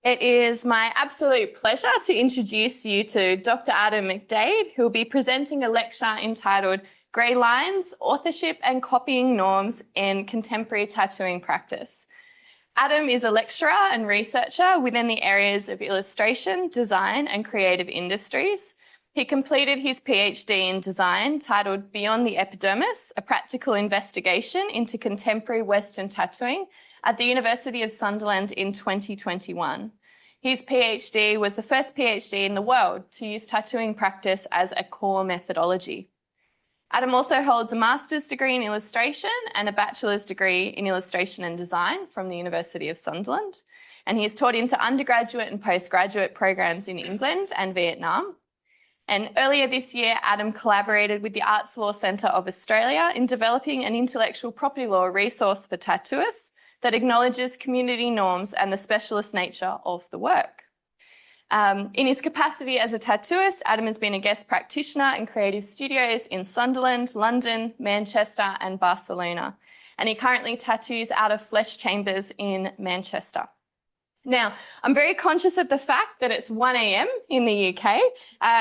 It is my absolute pleasure to introduce you to Dr. Adam McDade, who will be presenting a lecture entitled Grey Lines, Authorship and Copying Norms in Contemporary Tattooing Practice. Adam is a lecturer and researcher within the areas of illustration, design and creative industries. He completed his PhD in design titled Beyond the Epidermis, a practical investigation into contemporary Western tattooing at the University of Sunderland in 2021. His PhD was the first PhD in the world to use tattooing practice as a core methodology. Adam also holds a master's degree in illustration and a bachelor's degree in illustration and design from the University of Sunderland. And he has taught into undergraduate and postgraduate programs in England and Vietnam. And earlier this year, Adam collaborated with the Arts Law Centre of Australia in developing an intellectual property law resource for tattooists that acknowledges community norms and the specialist nature of the work. In his capacity as a tattooist, Adam has been a guest practitioner in creative studios in Sunderland, London, Manchester and Barcelona. And he currently tattoos out of Flesh Chambers in Manchester. Now, I'm very conscious of the fact that it's 1 a.m. in the UK,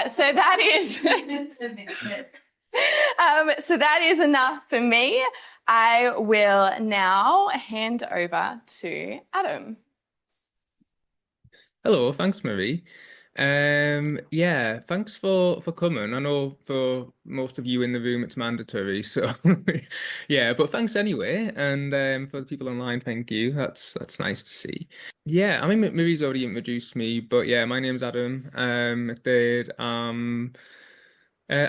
so that is enough for me. I will now hand over to Adam. Hello, thanks, Marie. Yeah, thanks for coming. I know for most of you in the room it's mandatory, so yeah, but thanks anyway. And for the people online, thank you. That's nice to see. Yeah, I mean Marie's already introduced me, but yeah, my name's Adam McDade. I'm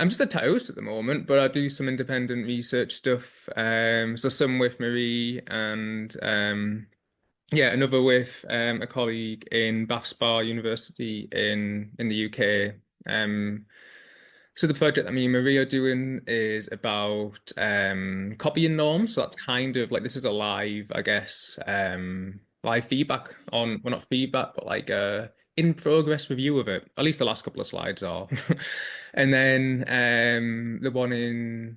just a tattooist at the moment, but I do some independent research stuff. So some with Marie and yeah, another with a colleague in Bath Spa University in the UK. So the project that me and Marie are doing is about copying norms. So that's kind of like, this is a live, I guess, live feedback on, well, not feedback, but like in progress review of it. At least the last couple of slides are. And then the one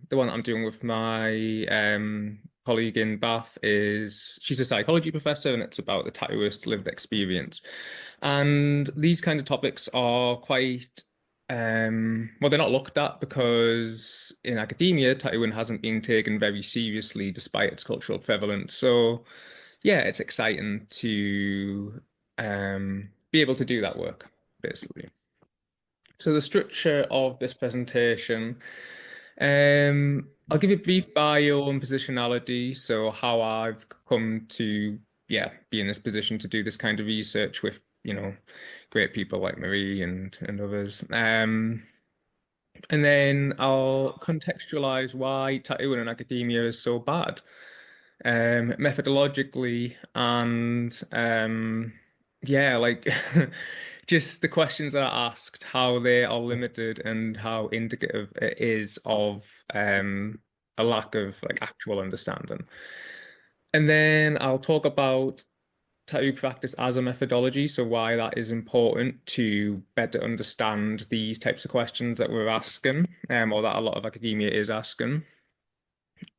that I'm doing with my colleague in Bath she's a psychology professor, and it's about the tattooist lived experience. And these kind of topics are quite well, they're not looked at because in academia tattooing hasn't been taken very seriously despite its cultural prevalence. So yeah, it's exciting to be able to do that work, basically. So the structure of this presentation, I'll give you a brief bio and positionality, so how I've come to, yeah, be in this position to do this kind of research with, you know, great people like Marie and others. And then I'll contextualize why tattooing in academia is so bad, methodologically, and yeah, like just the questions that are asked, how they are limited and how indicative it is of a lack of like actual understanding. And then I'll talk about tattoo practice as a methodology, so why that is important to better understand these types of questions that we're asking, or that a lot of academia is asking.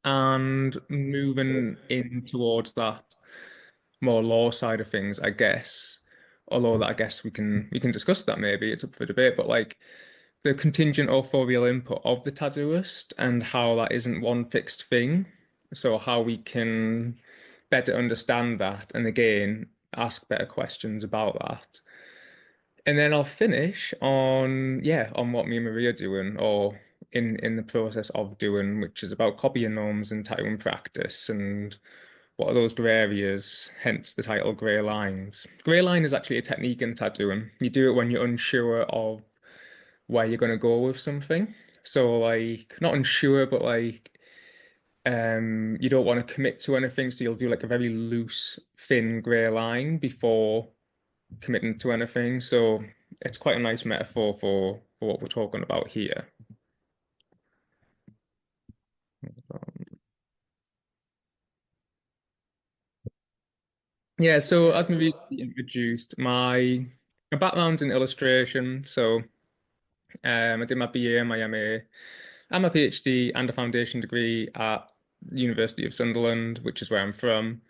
And moving in towards that more law side of things, I guess, although that I guess we can discuss that, maybe it's up for debate, but like the contingent authorial input of the tattooist and how that isn't one fixed thing. So how we can better understand that, and again, ask better questions about that. And then I'll finish on, yeah, on what me and Marie are doing, or in the process of doing, which is about copying norms and tattooing practice, and what are those grey areas, hence the title Grey Lines. Grey line is actually a technique in tattooing. You do it when you're unsure of where you're going to go with something. So like, not unsure, but like, you don't want to commit to anything, so you'll do like a very loose, thin grey line before committing to anything. So it's quite a nice metaphor for what we're talking about here. Yeah, so as we introduced, my background's in illustration. So I did my BA, my MA, and my PhD and a foundation degree at the University of Sunderland, which is where I'm from.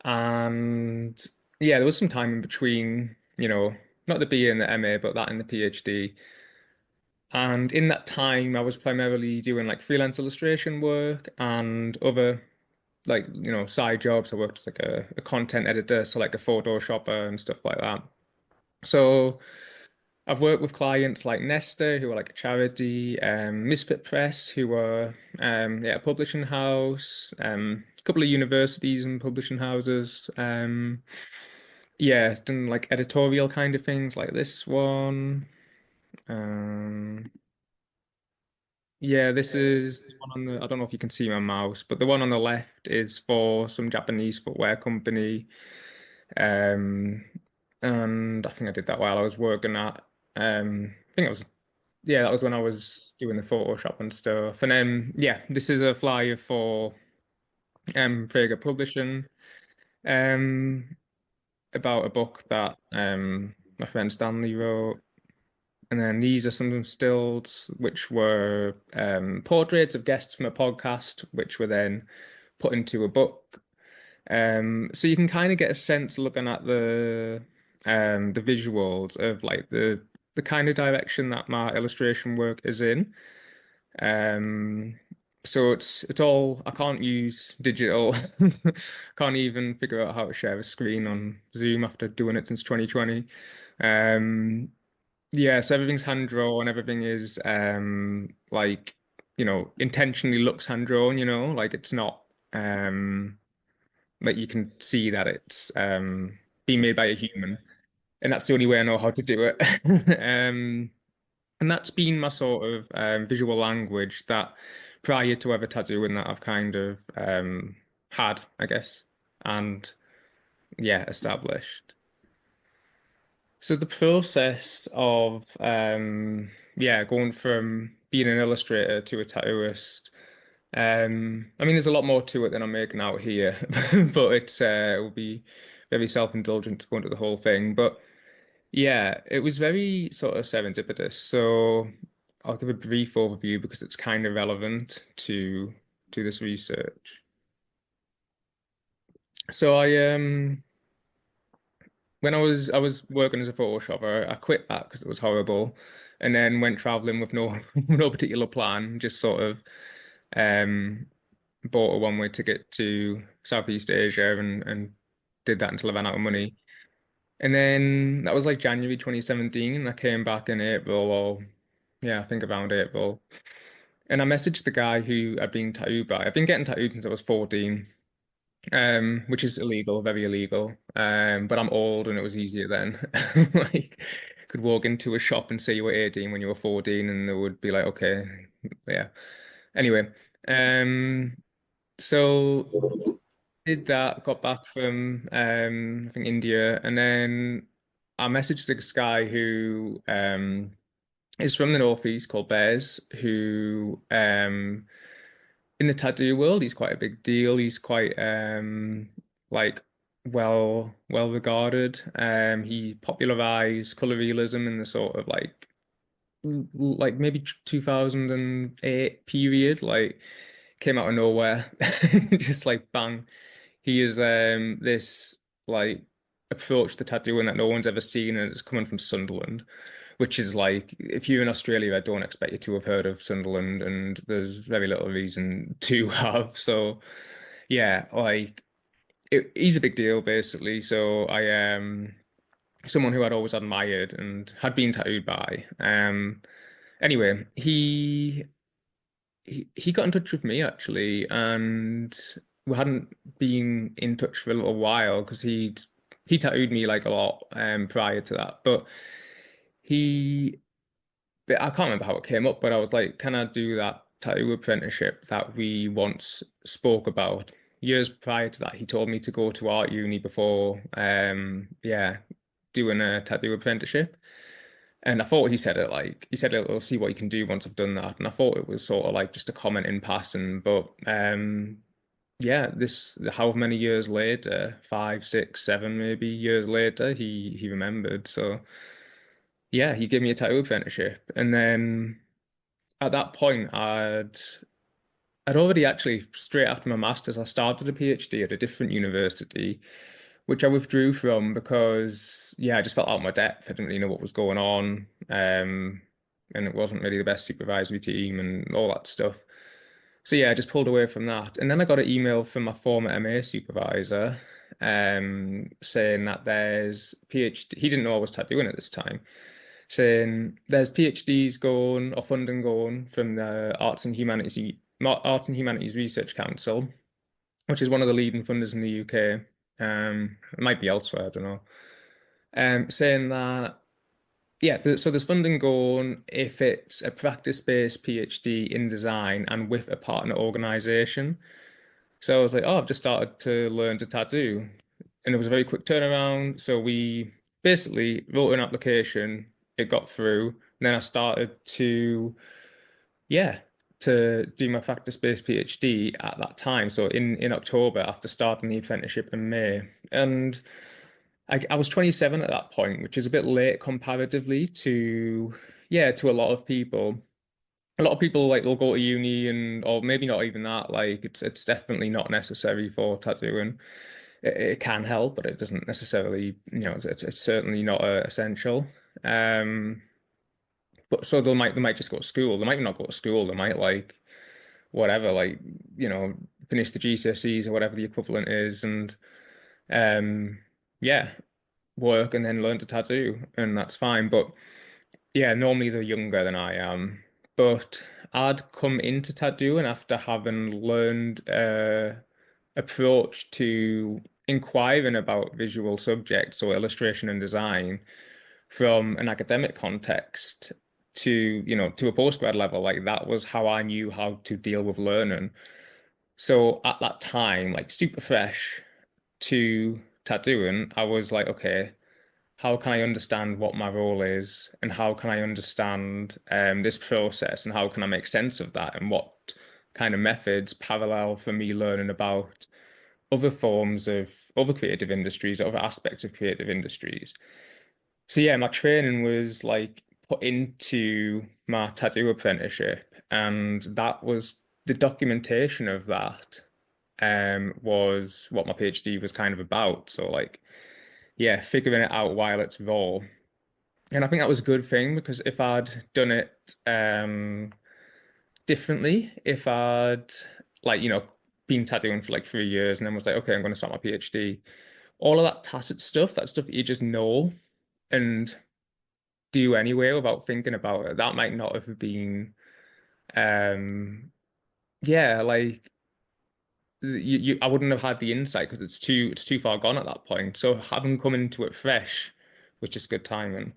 And yeah, there was some time in between, not the BA and the MA, but that and the PhD. And in that time, I was primarily doing like freelance illustration work and other like, side jobs. I worked as like a content editor, so like a photoshopper and stuff like that. So I've worked with clients like Nesta, who are like a charity, Misfit Press, who are yeah, a publishing house, a couple of universities and publishing houses. Yeah, done like editorial kind of things like this one. Um, yeah, this is the one on the, I don't know if you can see my mouse, but the one on the left is for some Japanese footwear company. Um, and I think I did that while I was working at, I think it was, yeah, that was when I was doing the Photoshop and stuff. And then, yeah, this is a flyer for Prager Publishing, um, about a book that my friend Stanley wrote. And then these are some stills, which were portraits of guests from a podcast, which were then put into a book. So you can kind of get a sense looking at the visuals of like the kind of direction that my illustration work is in. Um, so it's all I can't use digital. Can't even figure out how to share a screen on Zoom after doing it since 2020. Um, yeah, so everything's hand drawn, everything is like, intentionally looks hand drawn, like it's not like you can see that it's being made by a human. And that's the only way I know how to do it. And that's been my sort of visual language that prior to ever tattooing that I've kind of had, I guess, and yeah, established. So the process of yeah, going from being an illustrator to a tattooist, I mean, there's a lot more to it than I'm making out here, but it will be very self-indulgent to go into the whole thing. But yeah, it was very sort of serendipitous. So I'll give a brief overview because it's kind of relevant to this research. So when I was working as a Photoshopper, I quit that because it was horrible, and then went traveling with no no particular plan, just sort of um bought a one-way ticket to Southeast Asia and did that until I ran out of money. And then that was like January 2017, and I came back in April, or yeah, I think around April. And I messaged the guy who I'd been tattooed by. I've been getting tattooed since I was 14, which is illegal, very illegal. But I'm old and it was easier then. Like, could walk into a shop and say you were 18 when you were 14, and they would be like, okay, yeah. Anyway, um, so did that, got back from I think India, and then I messaged this guy who is from the Northeast called Bears, who in the tattoo world, he's quite a big deal. He's quite like well regarded. He popularized color realism in the sort of like maybe 2008 period, like came out of nowhere, just like bang. He is this like approach to tattooing that no one's ever seen, and it's coming from Sunderland, which is like if you're in Australia, I don't expect you to have heard of Sunderland, and there's very little reason to have. So yeah, like he's a big deal basically. So I someone who I'd always admired and had been tattooed by. Anyway, he got in touch with me actually, and we hadn't been in touch for a little while because he tattooed me like a lot prior to that. He but I can't remember how it came up, but I was like, can I do that tattoo apprenticeship that we once spoke about? Years prior to that, he told me to go to art uni before yeah, doing a tattoo apprenticeship. And I thought he said it'll see what you can do once I've done that. And I thought it was sort of like just a comment in passing. But yeah, this however many years later, 5, 6, 7 maybe years later, he remembered. So yeah, he gave me a tattoo apprenticeship. And then at that point I'd already actually straight after my master's, I started a PhD at a different university, which I withdrew from because yeah, I just felt out of my depth. I didn't really know what was going on. And it wasn't really the best supervisory team and all that stuff. So yeah, I just pulled away from that. And then I got an email from my former MA supervisor, saying that there's PhD. He didn't know I was tattooing at this time, saying there's PhDs going or funding going from the Arts and Humanities Research Council, which is one of the leading funders in the UK. It might be elsewhere, I don't know. Saying that yeah, so there's funding going if it's a practice-based PhD in design and with a partner organization. So I was like, oh, I've just started to learn to tattoo. And it was a very quick turnaround. So we basically wrote an application, it got through, and then I started yeah, to do my practice-based PhD at that time. So in October after starting the apprenticeship in May. And I was 27 at that point, which is a bit late comparatively to, yeah, to a lot of people. A lot of people like they'll go to uni and, or maybe not even that. Like it's definitely not necessary for tattooing. It can help, but it doesn't necessarily, it's certainly not essential. Um, but so they might just go to school. They might not go to school. They might like whatever, like finish the GCSEs or whatever the equivalent is, and um, yeah, work and then learn to tattoo, and that's fine. But yeah, normally they're younger than I am. But I'd come into tattooing after having learned approach to inquiring about visual subjects, so illustration and design, from an academic context to, to a postgrad level. Like that was how I knew how to deal with learning. So at that time, like super fresh to tattooing, I was like, okay, how can I understand what my role is and how can I understand this process and how can I make sense of that and what kind of methods parallel for me learning about other forms of other creative industries, other aspects of creative industries. So yeah, my training was like put into my tattoo apprenticeship, and that was the documentation of that was what my PhD was kind of about. So like yeah, figuring it out while it's raw. And I think that was a good thing because if I'd done it differently, if I'd like, been tattooing for like 3 years and then was like, okay, I'm going to start my PhD, all of that tacit stuff, that stuff that you just know and do anyway without thinking about it, that might not have been, um, yeah, like I wouldn't have had the insight because it's too far gone at that point. So having come into it fresh was just good timing.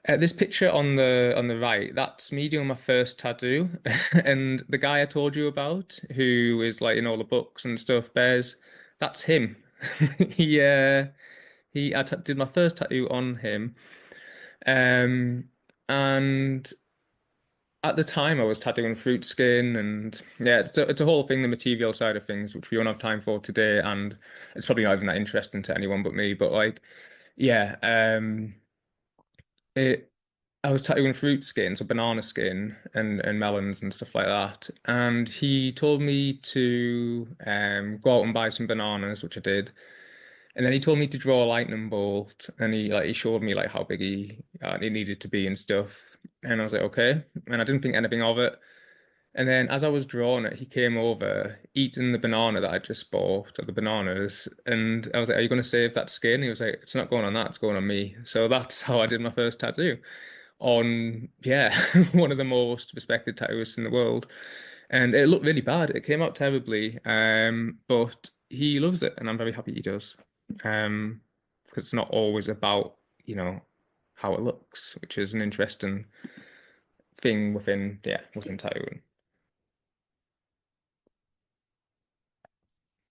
This picture on the right, that's me doing my first tattoo, and the guy I told you about, who is like in all the books and stuff, bears, that's him. He did my first tattoo on him, um, and at the time I was tattooing fruit skin, and yeah, it's a whole thing, the material side of things, which we don't have time for today, and it's probably not even that interesting to anyone but me. But like, yeah, it. I was tattooing fruit skin, so banana skin and melons and stuff like that. And he told me to go out and buy some bananas, which I did. And then he told me to draw a lightning bolt, and he showed me like how big he needed to be and stuff. And I was like, okay. And I didn't think anything of it. And then as I was drawing it, he came over, eating the banana that I just bought, or the bananas. And I was like, are you going to save that skin? He was like, it's not going on that, it's going on me. So that's how I did my first tattoo on, yeah, one of the most respected tattooists in the world. And it looked really bad. It came out terribly. But he loves it, and I'm very happy he does. Because it's not always about, how it looks, which is an interesting thing within tattooing.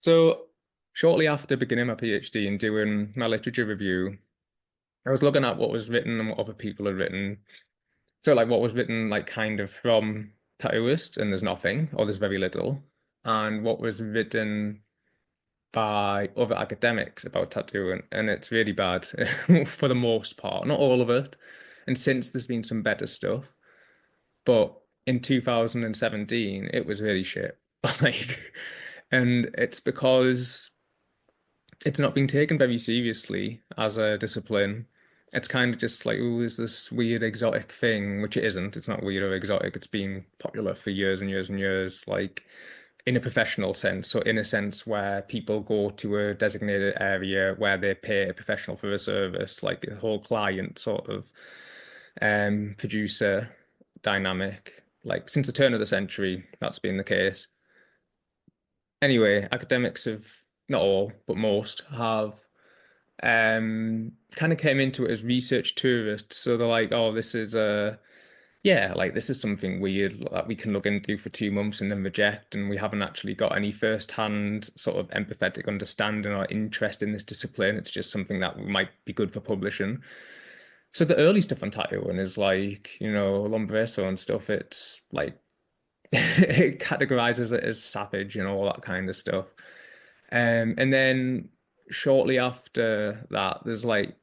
So shortly after beginning my PhD and doing my literature review, I was looking at what was written and what other people had written. So like what was written like kind of from tattooists, and there's nothing, or there's very little, and what was written by other academics about tattooing, and it's really bad for the most part, not all of it. And since there's been some better stuff, but in 2017 it was really shit. Like, and it's because it's not being taken very seriously as a discipline. It's kind of just like, oh, is this weird exotic thing, which it isn't. It's not weird or exotic. It's been popular for years and years and years, like in a professional sense. So in a sense where people go to a designated area where they pay a professional for a service, like a whole client sort of producer dynamic. Like since the turn of the century, that's been the case. Anyway, academics have, not all, but most have kind of came into it as research tourists. So they're like, oh, this is yeah, like this is something weird that we can look into for 2 months and then reject, and we haven't actually got any first-hand sort of empathetic understanding or interest in this discipline. It's just something that might be good for publishing. So the early stuff on tattooing is like, Lombreso and stuff. It's like it categorizes it as savage and all that kind of stuff. And then shortly after that, there's like,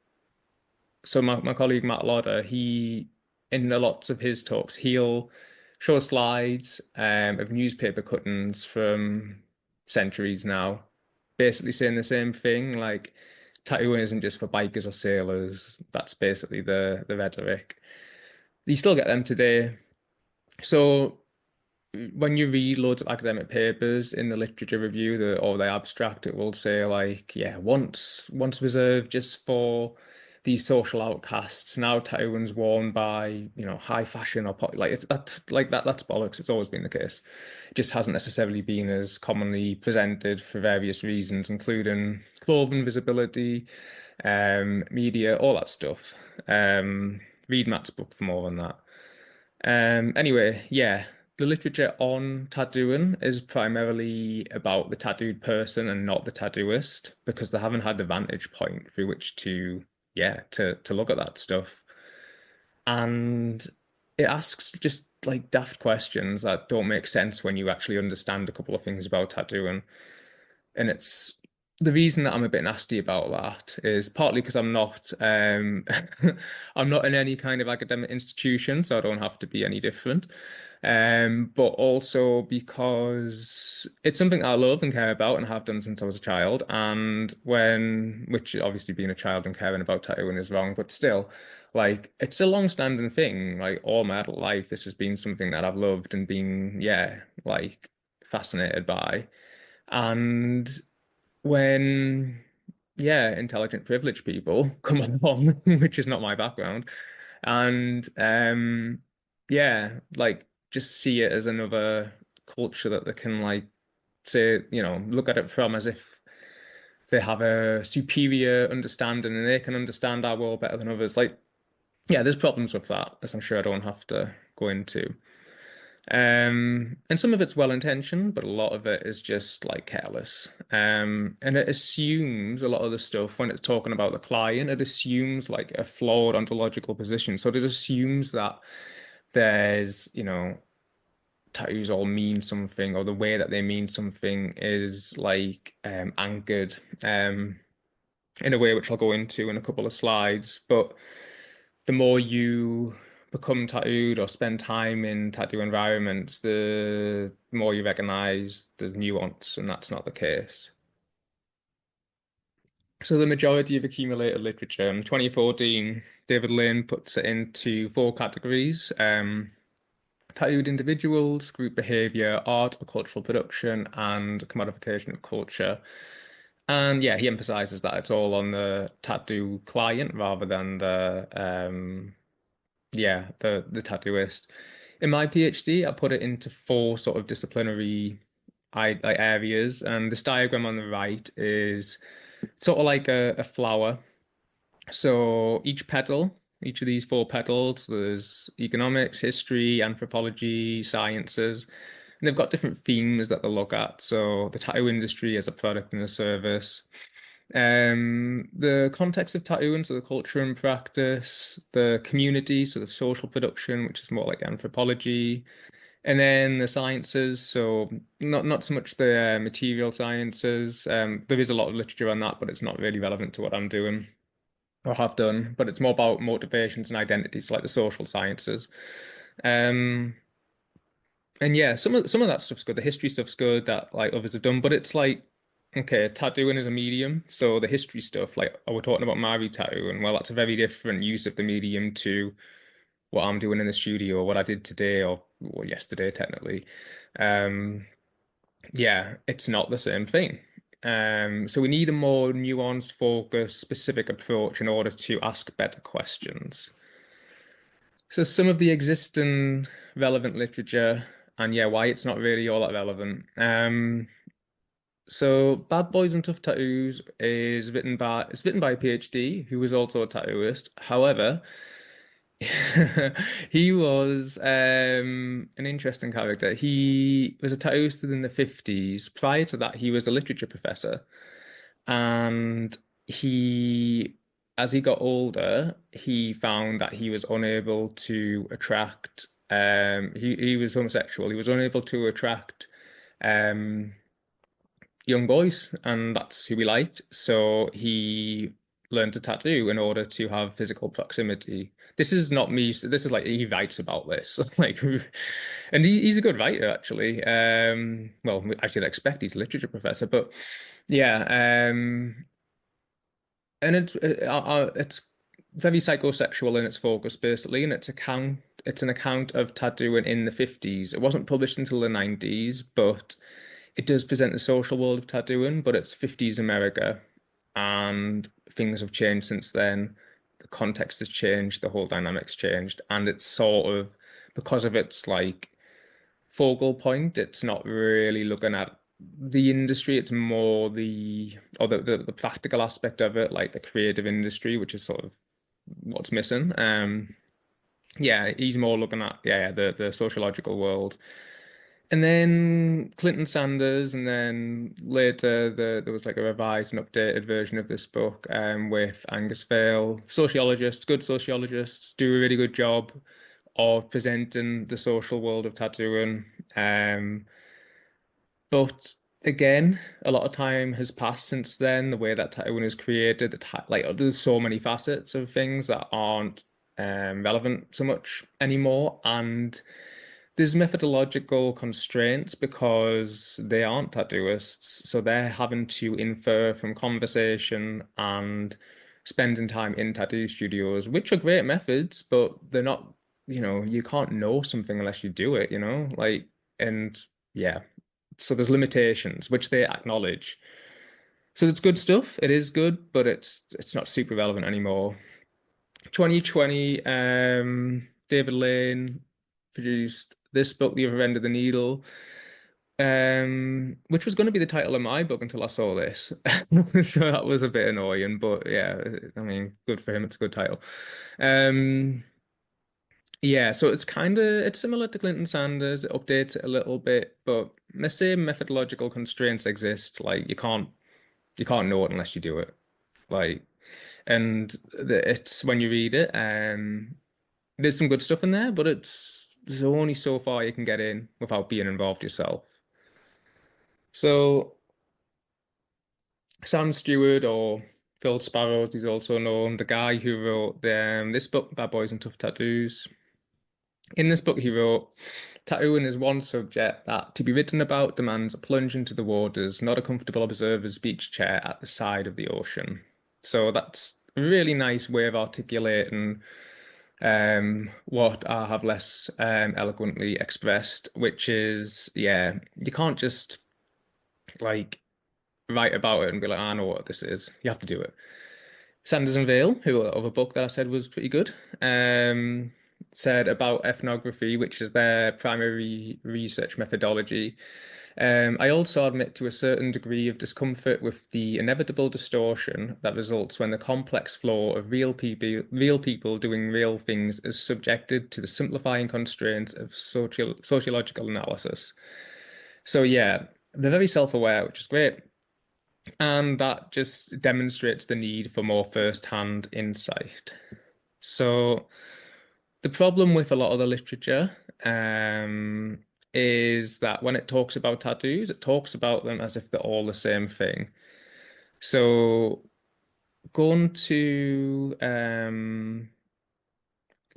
so my colleague Matt Lodder, he, in lots of his talks, he'll show slides of newspaper cuttings from centuries now, basically saying the same thing, like tattooing isn't just for bikers or sailors. That's basically the rhetoric. You still get them today. So when you read loads of academic papers in the literature review or the abstract, it will say like, yeah, once reserved just for these social outcasts. Now tattooing's worn by, high fashion or like that's bollocks. It's always been the case. It just hasn't necessarily been as commonly presented for various reasons, including clothing visibility, media, all that stuff. Read Matt's book for more on that. Anyway, yeah, the literature on tattooing is primarily about the tattooed person and not the tattooist because they haven't had the vantage point through which to, yeah, to look at that stuff. And it asks just like daft questions that don't make sense when you actually understand a couple of things about tattooing. And it's the reason that I'm a bit nasty about that is partly because I'm not I'm not in any kind of academic institution, so I don't have to be any different. But also because it's something I love and care about and have done since I was a child. And which obviously being a child and caring about tattooing is wrong, but still, like it's a long-standing thing. Like all my adult life, this has been something that I've loved and been, yeah, like fascinated by. And when, yeah, intelligent, privileged people come along, which is not my background, and yeah, like just see it as another culture that they can like say, look at it from as if they have a superior understanding and they can understand our world better than others. Like, yeah, there's problems with that, as I'm sure I don't have to go into. And some of it's well intentioned, but a lot of it is just like careless. And it assumes a lot of the stuff when it's talking about the client, it assumes like a flawed ontological position. So it assumes that there's, tattoos all mean something, or the way that they mean something is like anchored in a way which I'll go into in a couple of slides. But the more you become tattooed or spend time in tattoo environments, the more you recognize the nuance, and that's not the case. So the majority of accumulated literature in 2014, David Lane puts it into four categories: tattooed individuals, group behavior, art or cultural production, and commodification of culture. And yeah, he emphasizes that it's all on the tattoo client rather than the tattooist. In my PhD, I put it into four sort of disciplinary like areas, and this diagram on the right is sort of like a flower. So each of these four petals, there's economics, history, anthropology, sciences, and they've got different themes that they look at. So the tattoo industry as a product and a service, the context of tattooing, so the culture and practice, the community, so the social production, which is more like anthropology, and then the sciences, so not so much the material sciences. There is a lot of literature on that, but it's not really relevant to what I'm doing or have done. But it's more about motivations and identities, like the social sciences. Um, and yeah, some of that stuff's good. The history stuff's good that like others have done, but it's like Okay, tattooing is a medium, so the history stuff, like we're talking about Mari tattooing, well, that's a very different use of the medium to what I'm doing in the studio, what I did today or well, yesterday technically. Um, yeah, it's not the same thing. So we need a more nuanced, focused, specific approach in order to ask better questions. So some of the existing relevant literature, and yeah, why it's not really all that relevant. So Bad Boys and Tough Tattoos is written by a PhD who was also a tattooist. However, he was an interesting character. He was a tattooist in the 50s. Prior to that, he was a literature professor. And he, as he got older, he found that he was unable to attract, he was homosexual. He was unable to attract um, young boys, and that's who he liked. So he learned to tattoo in order to have physical proximity. This is not me. This is like he writes about this, like, and he's a good writer actually. Well, I should expect he's a literature professor, but yeah. And it's very psychosexual in its focus basically, and it's an account of tattooing in the 50s. It wasn't published until the 90s, but it does present the social world of tattooing, but it's 50s America, and things have changed since then. The context has changed, the whole dynamic's changed, and it's sort of because of its like focal point, it's not really looking at the industry, it's more the practical aspect of it, like the creative industry, which is sort of what's missing. Yeah, he's more looking at the sociological world. And then Clinton Sanders, and then later there was like a revised and updated version of this book with Angus Vale. Sociologists, good sociologists, do a really good job of presenting the social world of tattooing. Um, but again, a lot of time has passed since then. The way that tattooing is created, like there's so many facets of things that aren't relevant so much anymore, and there's methodological constraints because they aren't tattooists, so they're having to infer from conversation and spending time in tattoo studios, which are great methods, but they're not, you can't know something unless you do it, like, and yeah, so there's limitations, which they acknowledge. So it's good stuff. It is good, but it's not super relevant anymore. 2020, David Lane produced this book, The Other End of the Needle, which was going to be the title of my book until I saw this. So that was a bit annoying, but yeah, I mean, good for him. It's a good title. Um, yeah, so it's similar to Clinton Sanders. It updates it a little bit, but the same methodological constraints exist. Like you can't know it unless you do it. Like, and it's when you read it, there's some good stuff in there, but there's only so far you can get in without being involved yourself. So Sam Stewart, or Phil Sparrows, he's also known, the guy who wrote this book, Bad Boys and Tough Tattoos. In this book, he wrote, tattooing is one subject that, to be written about, demands a plunge into the waters, not a comfortable observer's beach chair at the side of the ocean. So that's a really nice way of articulating what I have less eloquently expressed, which is, yeah, you can't just like write about it and be like, I know what this is. You have to do it. Sanders and Vale, who of a book that I said was pretty good, said about ethnography, which is their primary research methodology. I also admit to a certain degree of discomfort with the inevitable distortion that results when the complex flow of real people doing real things is subjected to the simplifying constraints of sociological analysis. So yeah, they're very self-aware, which is great. And that just demonstrates the need for more first-hand insight. So the problem with a lot of the literature is that when it talks about tattoos, it talks about them as if they're all the same thing. So going to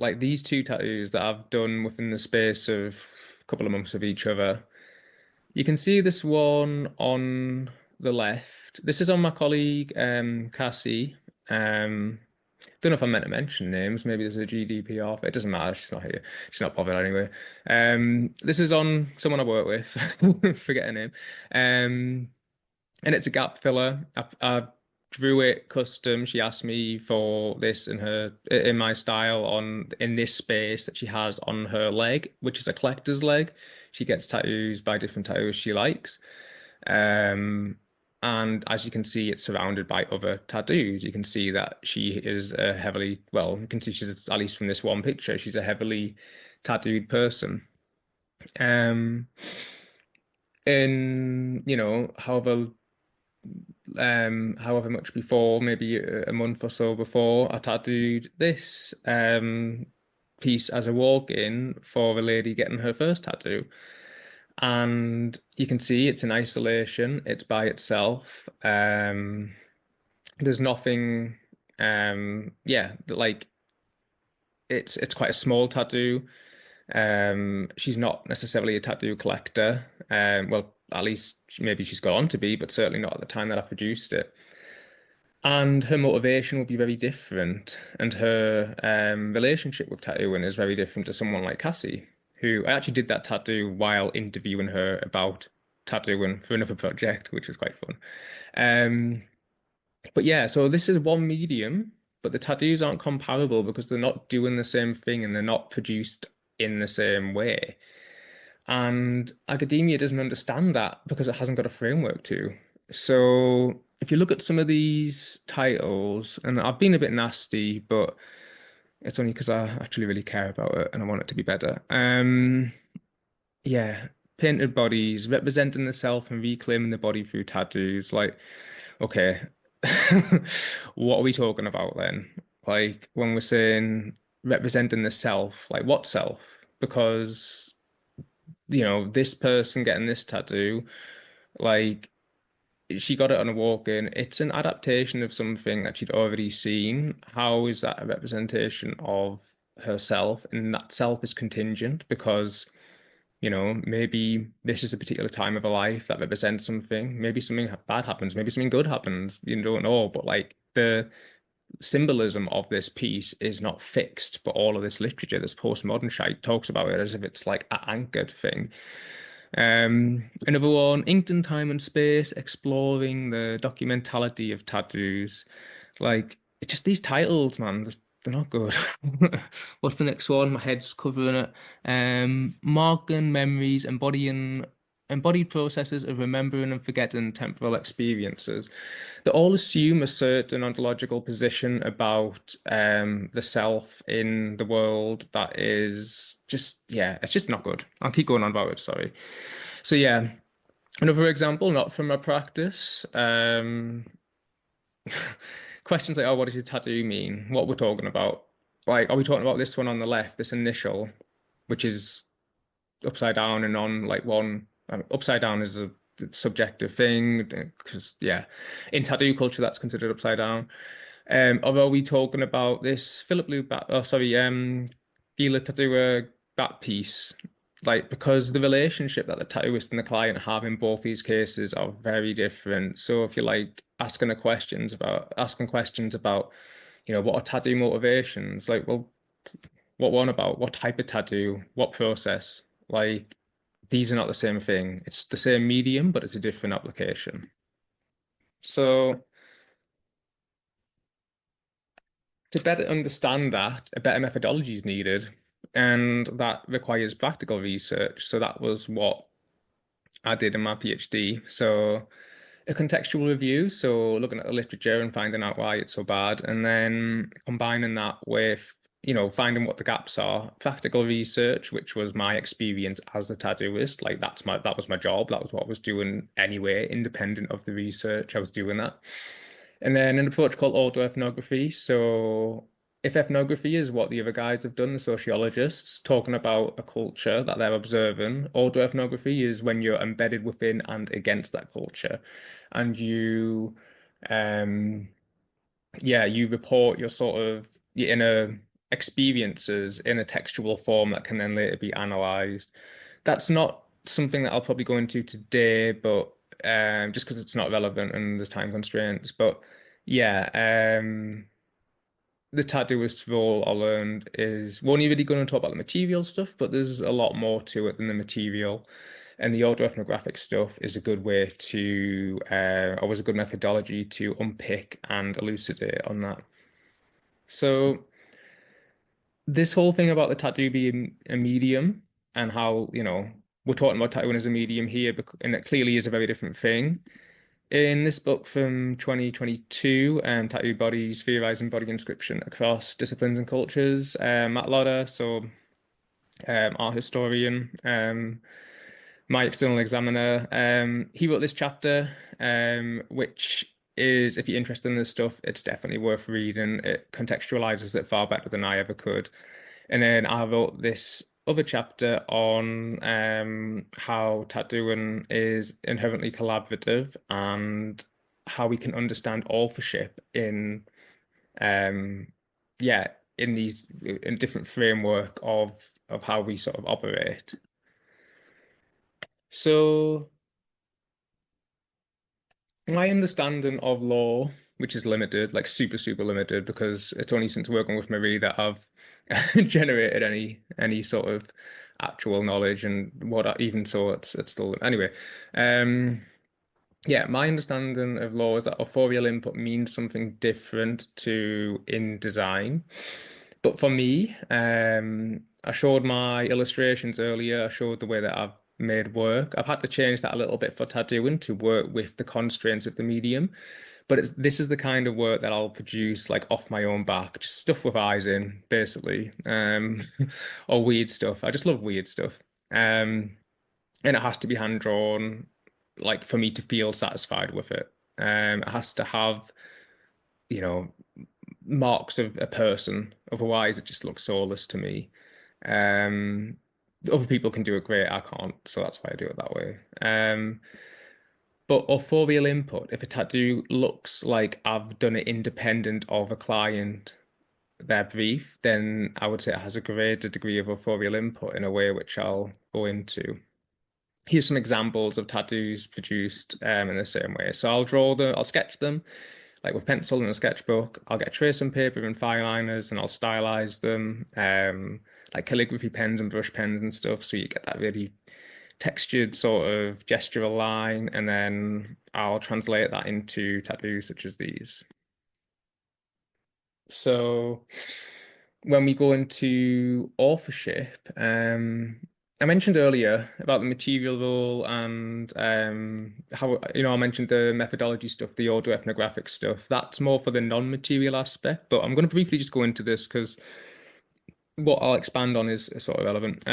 like these two tattoos that I've done within the space of a couple of months of each other, you can see this one on the left, this is on my colleague Cassie. Don't know if I'm meant to mention names. Maybe there's a GDPR. It doesn't matter. She's not here. She's not bothered anyway. This is on someone I work with. Forget her name. And it's a gap filler. I drew it custom. She asked me for this in my style in this space that she has on her leg, which is a collector's leg. She gets tattoos by different tattooists she likes. And as you can see, it's surrounded by other tattoos. You can see that she is you can see she's, at least from this one picture, she's a heavily tattooed person. And however much before, maybe a month or so before, I tattooed this piece as a walk-in for a lady getting her first tattoo. And you can see it's in isolation, it's by itself. There's nothing, like it's quite a small tattoo. She's not necessarily a tattoo collector. Well, at least maybe she's gone on to be, but certainly not at the time that I produced it. And her motivation will be very different, and her relationship with tattooing is very different to someone like Cassie, who I actually did that tattoo while interviewing her about tattooing for another project, which was quite fun. But yeah, so this is one medium, but the tattoos aren't comparable because they're not doing the same thing and they're not produced in the same way. And academia doesn't understand that because it hasn't got a framework to. So if you look at some of these titles, and I've been a bit nasty, but it's only because I actually really care about it and I want it to be better. Yeah, painted bodies, representing the self and reclaiming the body through tattoos. Like, okay, what are we talking about then? Like when we're saying representing the self, like what self? Because, this person getting this tattoo, like she got it on a walk-in. It's an adaptation of something that she'd already seen. How is that a representation of herself? And that self is contingent because, maybe this is a particular time of her life that represents something. Maybe something bad happens. Maybe something good happens. You don't know. But like the symbolism of this piece is not fixed. But all of this literature, this postmodern shite, talks about it as if it's like an anchored thing. Another one, Inked in Time and Space, exploring the documentality of tattoos. Like, it's just these titles, man, they're not good. What's the next one? My head's covering it. Marking Memories, embodied processes of remembering and forgetting temporal experiences. They all assume a certain ontological position about the self in the world that is just, yeah, it's just not good. I'll keep going on about it, sorry. So yeah, another example, not from my practice. Questions like, oh, what does your tattoo mean? What we're talking about? Like, are we talking about this one on the left, this initial, which is upside down and on like one, upside down is a subjective thing because yeah, in tattoo culture that's considered upside down. Or are we talking about this Philip Lou bat? Oh, sorry, Gila tattooer bat piece? Like because the relationship that the tattooist and the client have in both these cases are very different. So if you're like asking questions about, what are tattoo motivations? Like, well, what one about? What type of tattoo? What process? Like, these are not the same thing. It's the same medium, but it's a different application. So to better understand that, a better methodology is needed, and that requires practical research. So that was what I did in my PhD. So a contextual review, so looking at the literature and finding out why it's so bad, and then combining that with, finding what the gaps are. Practical research, which was my experience as the tattooist, like that was my job. That was what I was doing anyway, independent of the research. I was doing that. And then an approach called autoethnography. So if ethnography is what the other guys have done, the sociologists, talking about a culture that they're observing, autoethnography is when you're embedded within and against that culture. And you report your sort of your inner experiences in a textual form that can then later be analyzed. That's not something that I'll probably go into today, but just because it's not relevant and there's time constraints. But yeah, the tattooist role I learned is we're only really going to talk about the material stuff, but there's a lot more to it than the material. And the autoethnographic stuff is a good way to, or was a good methodology to unpick and elucidate on that. So this whole thing about the tattoo being a medium and how, we're talking about tattooing as a medium here, and it clearly is a very different thing. In this book from 2022, Tattoo Bodies, Theorizing Body Inscription Across Disciplines and Cultures, Matt Lodder, so art historian, my external examiner, he wrote this chapter, which is, if you're interested in this stuff, it's definitely worth reading. It contextualizes it far better than I ever could. And then I wrote this other chapter on how tattooing is inherently collaborative and how we can understand authorship in yeah, in different framework of how we sort of operate. So my understanding of law, which is limited, like super, super limited, because it's only since working with Marie that I've generated any sort of actual knowledge, and even so it's still anyway. Yeah, my understanding of law is that authorial input means something different to in design. But for me, I showed my illustrations earlier. I showed the way that I've made work. I've had to change that a little bit for tattooing to work with the constraints of the medium. But this is the kind of work that I'll produce like off my own back, just stuff with eyes in, basically, or weird stuff. I just love weird stuff. And it has to be hand drawn, like for me to feel satisfied with it. It has to have, you know, marks of a person. Otherwise, it just looks soulless to me. Um, Other people can do it great. I can't, so that's why I do it that way. But authorial input, if a tattoo looks like I've done it independent of a client, their brief, then I would say it has a greater degree of authorial input in a way which I'll go into. Here's some examples of tattoos produced in the same way. So I'll sketch them like with pencil and a sketchbook. I'll get tracing paper and fine liners and I'll stylize them, like calligraphy pens and brush pens and stuff. So you get that really textured sort of gestural line, and then I'll translate that into tattoos such as these. So when we go into authorship, I mentioned earlier about the material role and how, I mentioned the methodology stuff, the autoethnographic stuff. That's more for the non-material aspect, but I'm going to briefly just go into this because what I'll expand on is sort of relevant.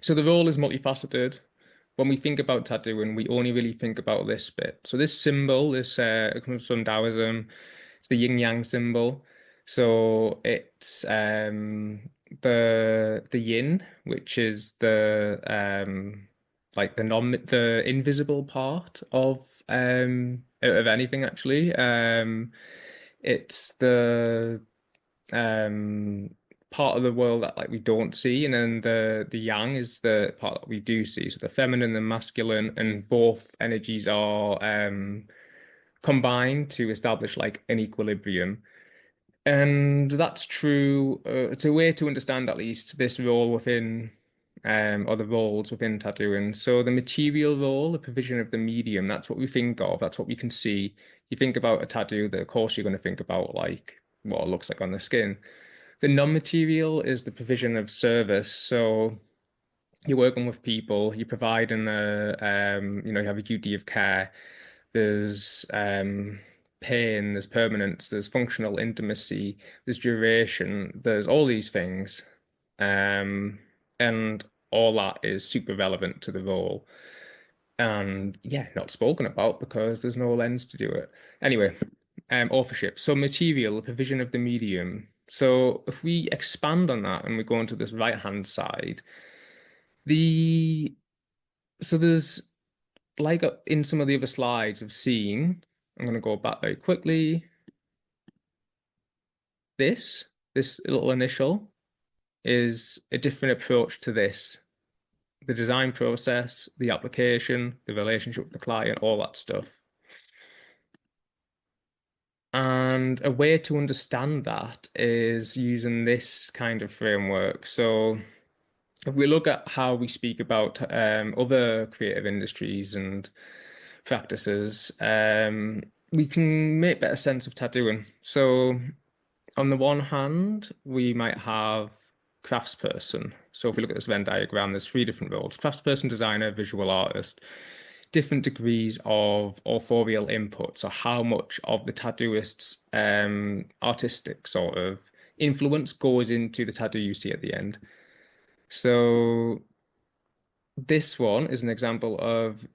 So the role is multifaceted. When we think about tattooing, we only really think about this bit. So this symbol, it comes from Taoism. It's the yin yang symbol. So it's the yin, which is the like the invisible part of anything actually. It's the um part of the world that like we don't see, and then the yang is the part that we do see. So the feminine and masculine, and both energies are combined to establish like an equilibrium. And that's true. It's a way to understand at least this role within, or the roles within tattooing. So the material role, the provision of the medium, that's what we think of. That's what we can see. You think about a tattoo, that of course you're going to think about like what it looks like on the skin. The non-material is the provision of service. So you're working with people, you're providing you have a duty of care. There's pain, there's permanence, there's functional intimacy, there's duration, there's all these things. And all that is super relevant to the role. And yeah, not spoken about because there's no lens to do it. Anyway, authorship. So material, the provision of the medium. So if we expand on that and we go into this right-hand side, the so there's like in some of the other slides I've seen, I'm going to go back very quickly. This little initial is a different approach to this. the design process, the application, the relationship with the client, all that stuff. And a way to understand that is using this kind of framework. So if we look at how we speak about other creative industries and practices, we can make better sense of tattooing. So on the one hand, we might have craftsperson. So if we look at this Venn diagram, there's three different roles: craftsperson, designer, visual artist. Different degrees of authorial input. So how much of the tattooist's artistic sort of influence goes into the tattoo you see at the end. So this one is an example of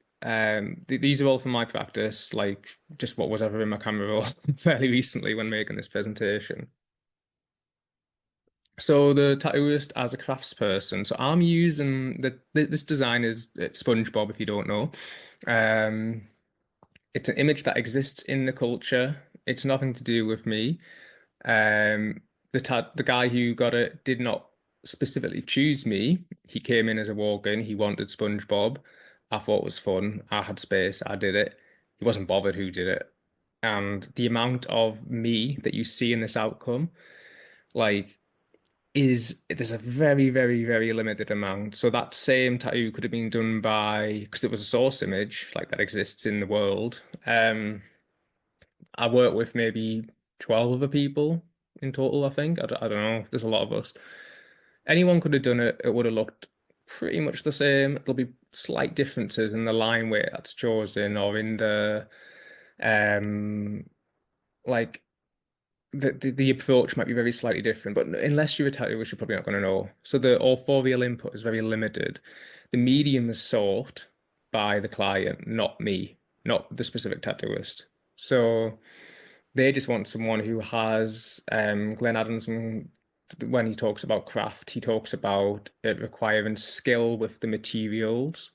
these are all from my practice, like just what was ever in my camera roll fairly recently when making this presentation. So the tattooist as a craftsperson. So I'm using this design is it's SpongeBob if you don't know. It's an image that exists in the culture. It's nothing to do with me. The guy who got it did not specifically choose me. He came in as a walk-in. He wanted SpongeBob. I thought it was fun. I had space. I did it. He wasn't bothered who did it. And the amount of me that you see in this outcome, like, there's a very, very, very limited amount. So that same tattoo could have been done by, because it was a source image like that exists in the world. I work with maybe 12 other people in total, I think. I don't know. There's a lot of us. Anyone could have done it. It would have looked pretty much the same. There'll be slight differences in the line weight that's chosen or in the like the approach might be very slightly different, but unless you're a tattooist, you're probably not going to know. So the authorial input is very limited. The medium is sought by the client, not me, not the specific tattooist. So they just want someone who has Glenn Adams, when he talks about craft, he talks about it requiring skill with the materials,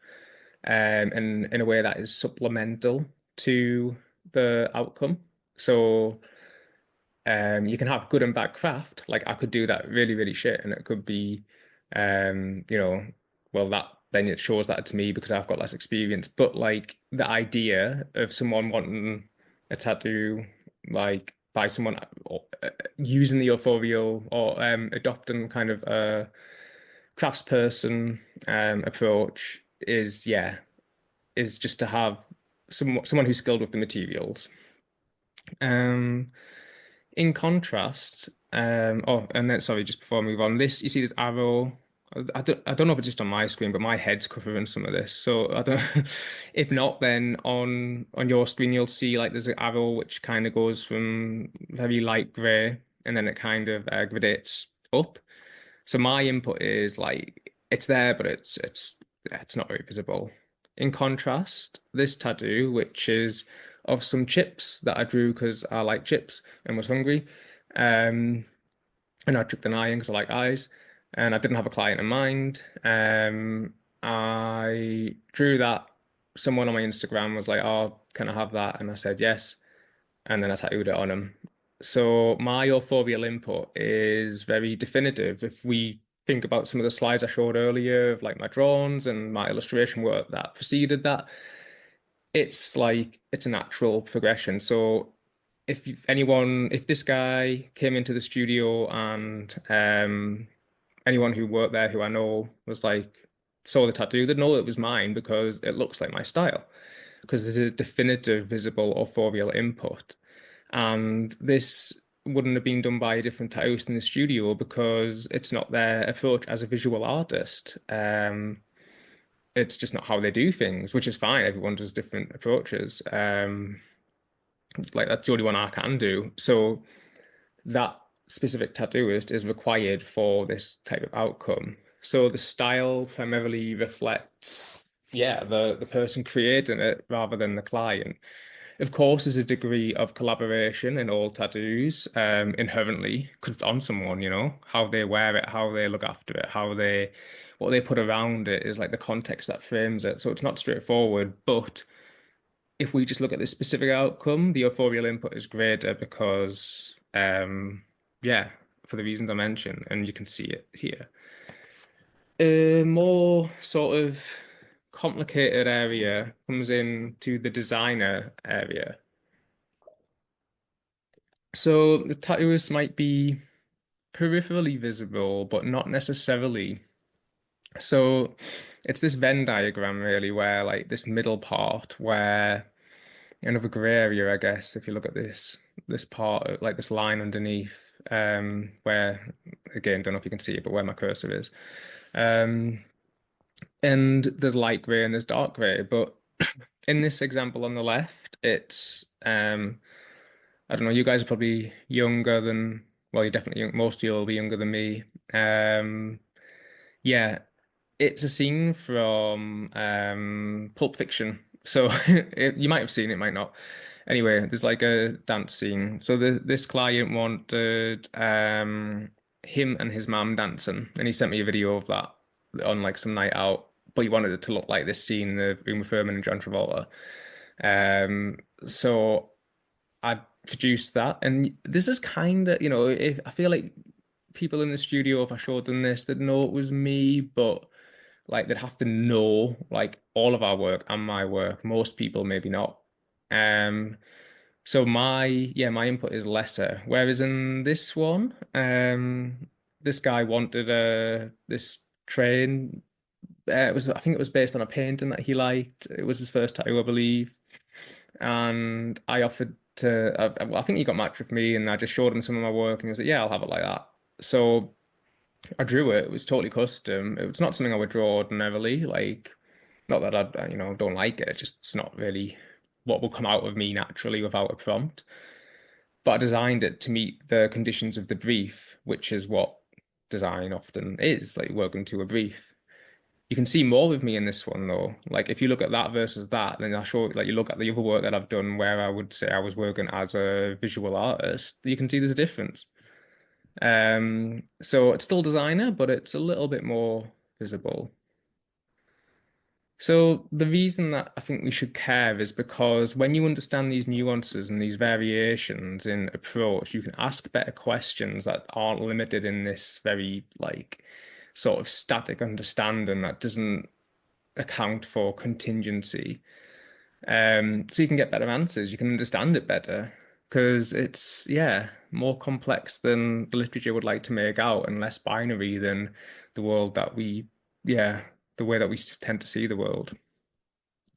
and in a way that is supplemental to the outcome. So you can have good and bad craft. Like I could do that really, really shit, and it could be, well, that then it shows that it's me because I've got less experience. But like the idea of someone wanting a tattoo, like by someone using the authorial or adopting kind of a craftsperson approach is just to have someone who's skilled with the materials. In contrast, and then sorry, just before I move on, this you see this arrow. I don't know if it's just on my screen, but my head's covering some of this. So I don't. If not, then on your screen you'll see like there's an arrow which kind of goes from very light grey and then it kind of gradates up. So my input is like it's there, but it's not very visible. In contrast, this tattoo, which is of some chips that I drew because I like chips and was hungry. And I chucked an eye in because I like eyes, and I didn't have a client in mind. I drew that. Someone on my Instagram was like, "Oh, can I have that?" And I said yes, and then I tattooed it on him. So my authorial input is very definitive. If we think about some of the slides I showed earlier of like my drawings and my illustration work that preceded that, it's like it's a natural progression. So if this guy came into the studio and anyone who worked there who I know was like saw the tattoo, they'd know it was mine because it looks like my style. Because there's a definitive visible authorial input. And this wouldn't have been done by a different tattooist in the studio because it's not their approach as a visual artist. It's just not how they do things, which is fine. Everyone does different approaches. Like that's the only one I can do. So that specific tattooist is required for this type of outcome. So the style primarily reflects, the person creating it rather than the client. Of course, there's a degree of collaboration in all tattoos, inherently, because it's on someone, how they wear it, how they look after it, what they put around it is like the context that frames it. So it's not straightforward, but if we just look at the specific outcome, the authorial input is greater because, for the reasons I mentioned, and you can see it here. A more sort of complicated area comes into the designer area. So the tattooist might be peripherally visible, but not necessarily. So it's this Venn diagram really, where like this middle part where another grey area, I guess, if you look at this part, like this line underneath, where again, don't know if you can see it, but where my cursor is. Um, and there's light grey and there's dark grey, but in this example on the left, it's I don't know, you guys are probably younger than, well, you're definitely young, most of you will be younger than me. Yeah, it's a scene from Pulp Fiction. So you might have seen it, might not. Anyway, there's like a dance scene. So this client wanted him and his mum dancing, and he sent me a video of that on like some night out. But he wanted it to look like this scene of Uma Thurman and John Travolta. Um, so I produced that, and this is kind of, if I feel like people in the studio, if I showed them this, they'd know it was me, but like they'd have to know like all of our work and my work. Most people maybe not. Um, so my input is lesser. Whereas in this one, this guy wanted this train. I think it was based on a painting that he liked. It was his first tattoo, I believe. And I offered to, I think he got matched with me, and I just showed him some of my work, and he was like, "Yeah, I'll have it like that." So I drew it. It was totally custom. It's not something I would draw ordinarily. Like, not that I, don't like it. It's not really what will come out of me naturally without a prompt. But I designed it to meet the conditions of the brief, which is what design often is, like working to a brief. You can see more of me in this one though. Like if you look at that versus that, then I'll show like you look at the other work that I've done where I would say I was working as a visual artist, you can see there's a difference. So it's still designer, but it's a little bit more visible. So the reason that I think we should care is because when you understand these nuances and these variations in approach, you can ask better questions that aren't limited in this very like sort of static understanding that doesn't account for contingency. So you can get better answers, you can understand it better because it's, yeah, more complex than the literature would like to make out and less binary than the world that yeah, the way that we tend to see the world.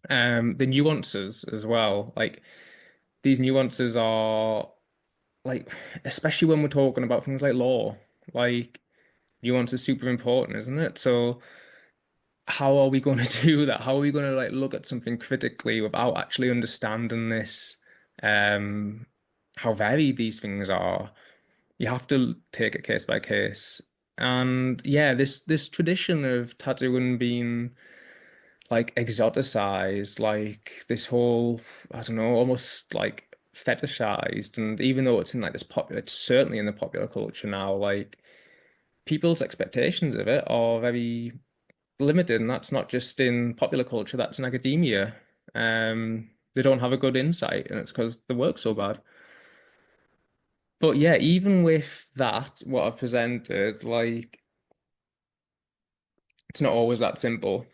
The nuances as well, like these nuances are like, especially when we're talking about things like law, like nuance is super important, isn't it? So how are we going to do that? How are we going to like look at something critically without actually understanding this, um, how varied these things are? You have to take it case by case. And yeah, this tradition of tattooing being like exoticized, like this whole, I don't know, almost like fetishized. And even though it's in like this popular, it's certainly in the popular culture now, like people's expectations of it are very limited, and that's not just in popular culture, that's in academia. They don't have a good insight, and it's because the work's so bad. But yeah, even with that, what I've presented, like it's not always that simple.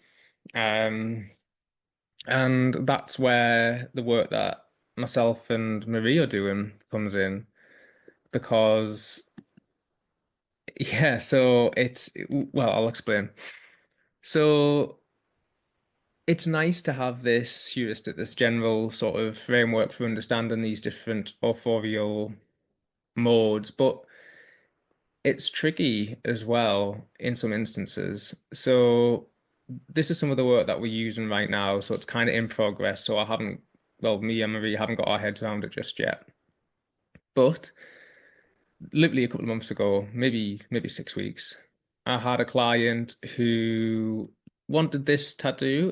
Um, and that's where the work that myself and Marie are doing comes in, because yeah, so it's well, I'll explain. So it's nice to have this heuristic, this general sort of framework for understanding these different authorial modes, but it's tricky as well in some instances. So this is some of the work that we're using right now, so it's kind of in progress. So I haven't, well, me and Marie haven't got our heads around it just yet. But literally a couple of months ago, maybe 6 weeks, I had a client who wanted this tattoo.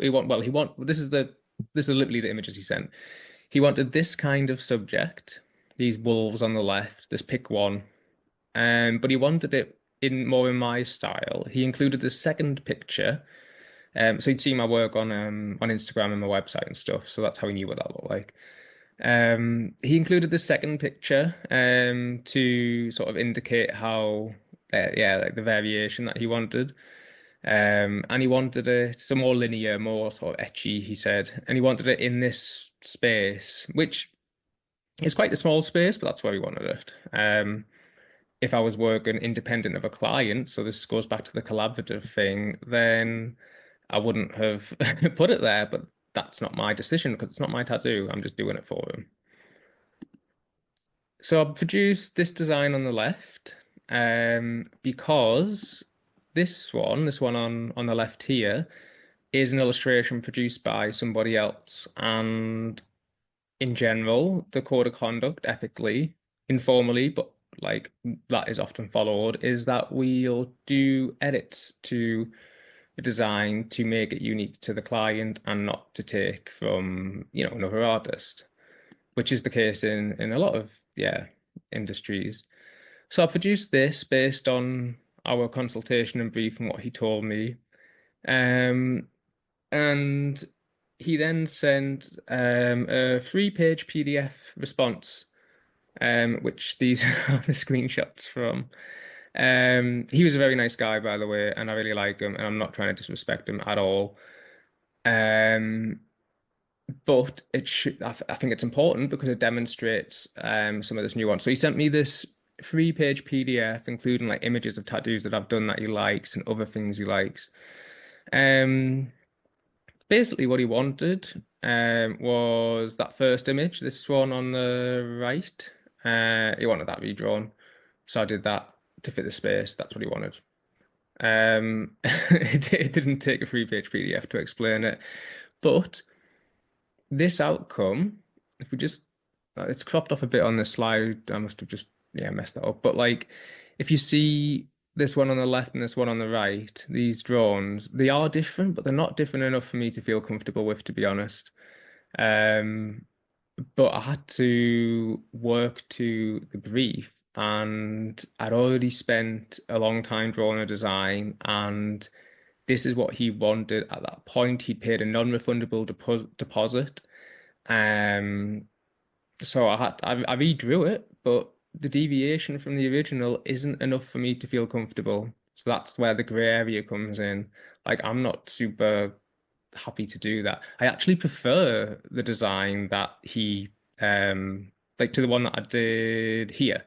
This is literally the images he sent. He wanted this kind of subject, these wolves on the left, this pick one. But he wanted it in more in my style. He included the second picture. So he'd seen my work on Instagram and my website and stuff. So that's how he knew what that looked like. He included the second picture to sort of indicate how, yeah, like the variation that he wanted. And he wanted it some more linear, more sort of etchy, he said. And he wanted it in this space, which is quite a small space, but that's where he wanted it. If I was working independent of a client, so this goes back to the collaborative thing, then I wouldn't have put it there, but that's not my decision because it's not my tattoo. I'm just doing it for him. So I've produced this design on the left, because this one on the left here, is an illustration produced by somebody else. And in general, the code of conduct, ethically, informally, but like that is often followed, is that we'll do edits to the design to make it unique to the client and not to take from, another artist, which is the case in a lot of, industries. So I produced this based on our consultation and brief and what he told me. And he then sent a 3-page PDF response, which these are the screenshots from. He was a very nice guy, by the way, and I really like him, and I'm not trying to disrespect him at all. But I think it's important because it demonstrates some of this nuance. So he sent me this 3-page PDF, including like images of tattoos that I've done that he likes and other things he likes. Basically what he wanted was that first image, this one on the right. He wanted that redrawn. So I did that to fit the space. That's what he wanted. It didn't take a 3-page PDF to explain it. But this outcome, if we just, it's cropped off a bit on this slide. I must have just, messed that up. But like, if you see this one on the left and this one on the right, these drawings, they are different, but they're not different enough for me to feel comfortable with, to be honest. But I had to work to the brief, and I'd already spent a long time drawing a design, and this is what he wanted at that point. He paid a non-refundable deposit. So I redrew it, but the deviation from the original isn't enough for me to feel comfortable. So that's where the gray area comes in. Like, I'm not super happy to do that. I actually prefer the design that he like to the one that I did here.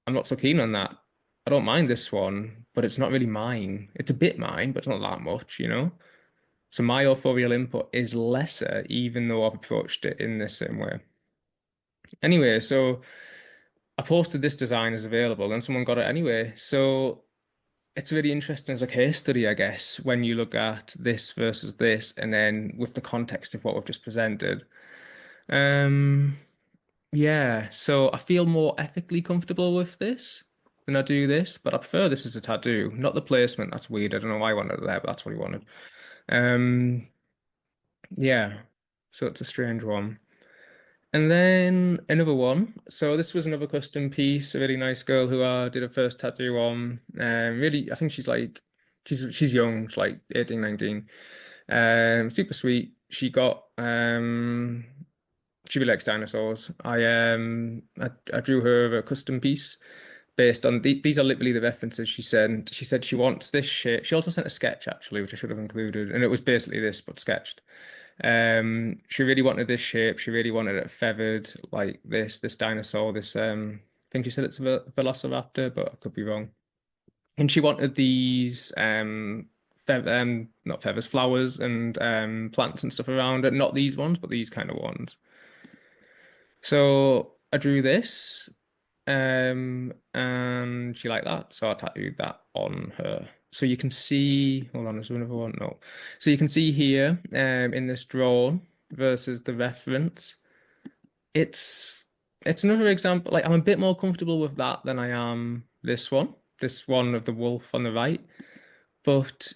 I'm not so keen on that. I don't mind this one, but it's not really mine. It's a bit mine, but it's not that much. So my authorial input is lesser, even though I've approached it in the same way. Anyway, so I posted this design as available and someone got it anyway. So it's really interesting as a case study, I guess, when you look at this versus this, and then with the context of what we've just presented. Yeah, so I feel more ethically comfortable with this than I do this, but I prefer this as a tattoo, not the placement. That's weird. I don't know why I wanted it there, but that's what he wanted. Yeah, so it's a strange one. And then another one. So this was another custom piece, a really nice girl who I did her first tattoo on. Really, I think she's young, she's like 18, 19. Super sweet. She really likes dinosaurs. I drew her a custom piece based on these are literally the references she sent. She said she wants this shape. She also sent a sketch actually, which I should have included, and it was basically this but sketched. She really wanted this shape. She really wanted it feathered like this dinosaur. I think she said it's a velociraptor, but I could be wrong. And she wanted these not feathers, flowers and plants and stuff around it. Not these ones, but these kind of ones. So I drew this, and she liked that, so I tattooed that on her. So you can see, hold on, is there another one? No. So you can see here, in this drawing versus the reference, it's another example. Like, I'm a bit more comfortable with that than I am this one of the wolf on the right, but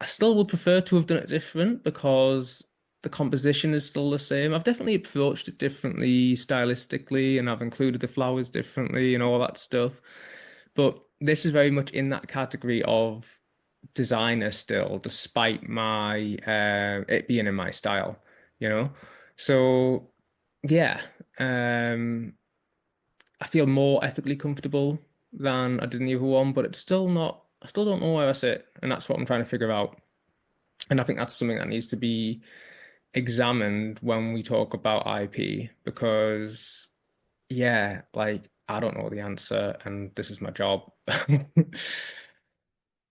I still would prefer to have done it different because the composition is still the same. I've definitely approached it differently stylistically, and I've included the flowers differently and all that stuff. But this is very much in that category of designer still, despite my it being in my style. So yeah, I feel more ethically comfortable than I did in the other one, but it's still not I still don't know where I sit, and that's what I'm trying to figure out. And I think that's something that needs to be examined when we talk about IP, because yeah, like I don't know the answer, and this is my job.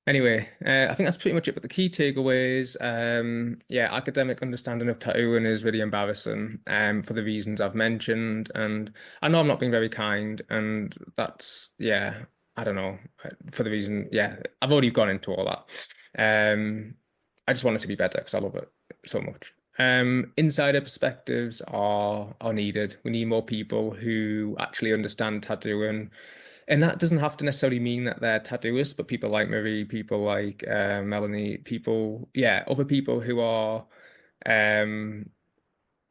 Anyway, I think that's pretty much it. But the key takeaways, yeah, academic understanding of tattooing is really embarrassing, for the reasons I've mentioned. And I know I'm not being very kind, and that's, yeah, I don't know, for the reason, yeah, I've already gone into all that. I just want it to be better because I love it so much. Insider perspectives are needed. We need more people who actually understand tattooing, and that doesn't have to necessarily mean that they're tattooists, but people like Marie, people like Melanie, people, yeah, other people who are um,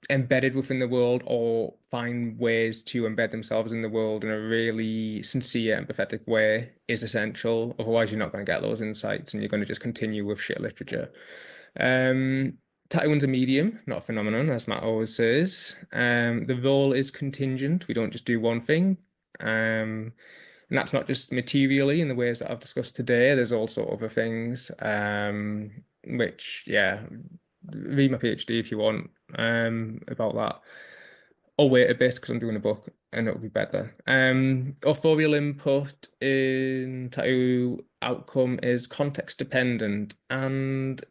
embedded within the world or find ways to embed themselves in the world in a really sincere, empathetic way is essential. Otherwise, you're not going to get those insights and you're going to just continue with shit literature. Um, Tattooing's a medium, not a phenomenon, as Matt always says. The role is contingent. We don't just do one thing. And that's not just materially in the ways that I've discussed today. There's also other things, which, yeah, read my PhD if you want, about that. Or wait a bit because I'm doing a book and it'll be better. Authorial input in tattoo outcome is context dependent, and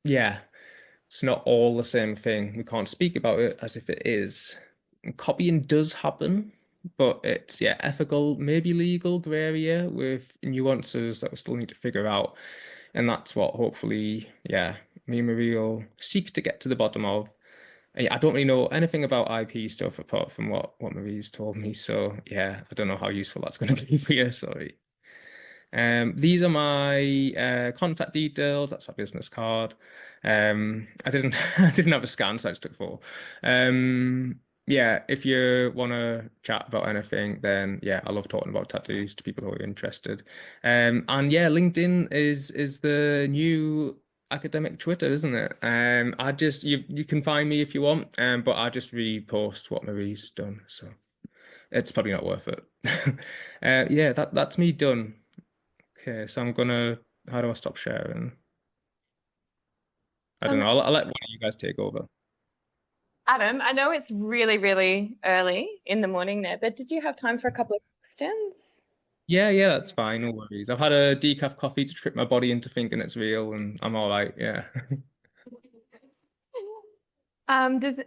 yeah, it's not all the same thing. We can't speak about it as if it is. Copying does happen, but it's, yeah, ethical, maybe legal, grey area with nuances that we still need to figure out. And that's what hopefully, yeah, me and Marie will seek to get to the bottom of. And yeah, I don't really know anything about IP stuff apart from what Marie's told me. So yeah, I don't know how useful that's going to be for you. Sorry. These are my contact details. That's my business card. I didn't I didn't have a scan, so I just took four. Yeah, if you want to chat about anything, then yeah, I love talking about tattoos to people who are interested. And yeah, LinkedIn is the new academic Twitter, isn't it? I just you can find me if you want, but I just repost what Marie's done, so it's probably not worth it. Yeah, that's me done. Okay, so I'm gonna. How do I stop sharing? I don't Um, know. I'll let one of you guys take over. Adam, I know it's really, really early in the morning there, but did you have time for a couple of questions? Yeah, yeah, that's fine. No worries. I've had a decaf coffee to trick my body into thinking it's real, and I'm all right. Yeah. Does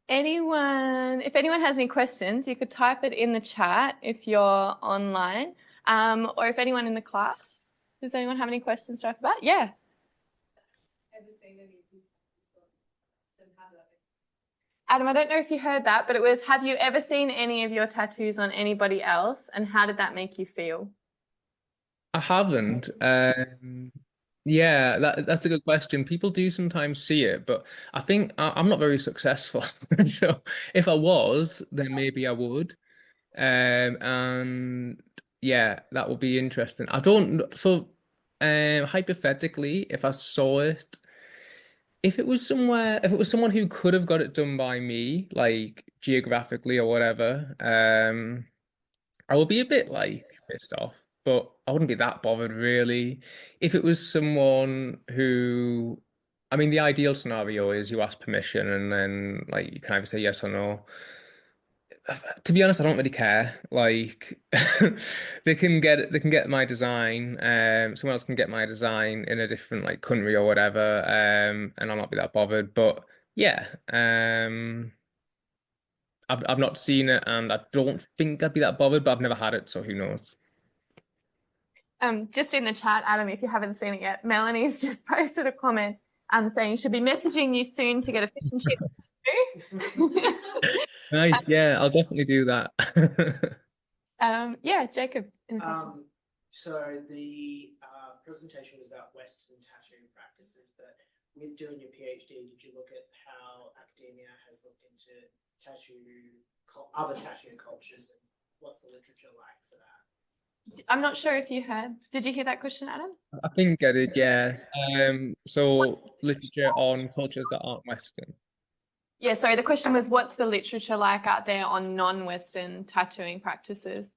anyone, if anyone has any questions, you could type it in the chat if you're online, or if anyone in the class. Does anyone have any questions to ask about? Yeah. Adam, I don't know if you heard that, but it was, have you ever seen any of your tattoos on anybody else, and how did that make you feel? I haven't. Yeah, that's a good question. People do sometimes see it, but I think I'm not very successful. So if I was, then maybe I would. And yeah, that would be interesting. I don't know. So, hypothetically, if I saw it, if it was someone who could have got it done by me, like geographically or whatever, I would be a bit like pissed off, but I wouldn't be that bothered really. If it was someone who, I mean, the ideal scenario is you ask permission and then like you can either say yes or no. To be honest, I don't really care. Like they can get my design, someone else can get my design in a different like country or whatever, and I'll not be that bothered. But yeah, I've not seen it and I don't think I'd be that bothered, but I've never had it, so who knows? Just in the chat, Adam, if you haven't seen it yet, Melanie's just posted a comment saying she'll be messaging you soon to get a fish and chips tattoo. Nice, yeah, I'll definitely do that. Yeah, Jacob in the first one. So the presentation was about Western tattoo practices, but with doing your PhD, did you look at how academia has looked into other tattoo cultures, and what's the literature like for that? I'm not sure if you heard. Did you hear that question, Adam? I think I did, yeah. So literature on cultures that aren't Western. Yeah, sorry, the question was, what's the literature like out there on non-Western tattooing practices?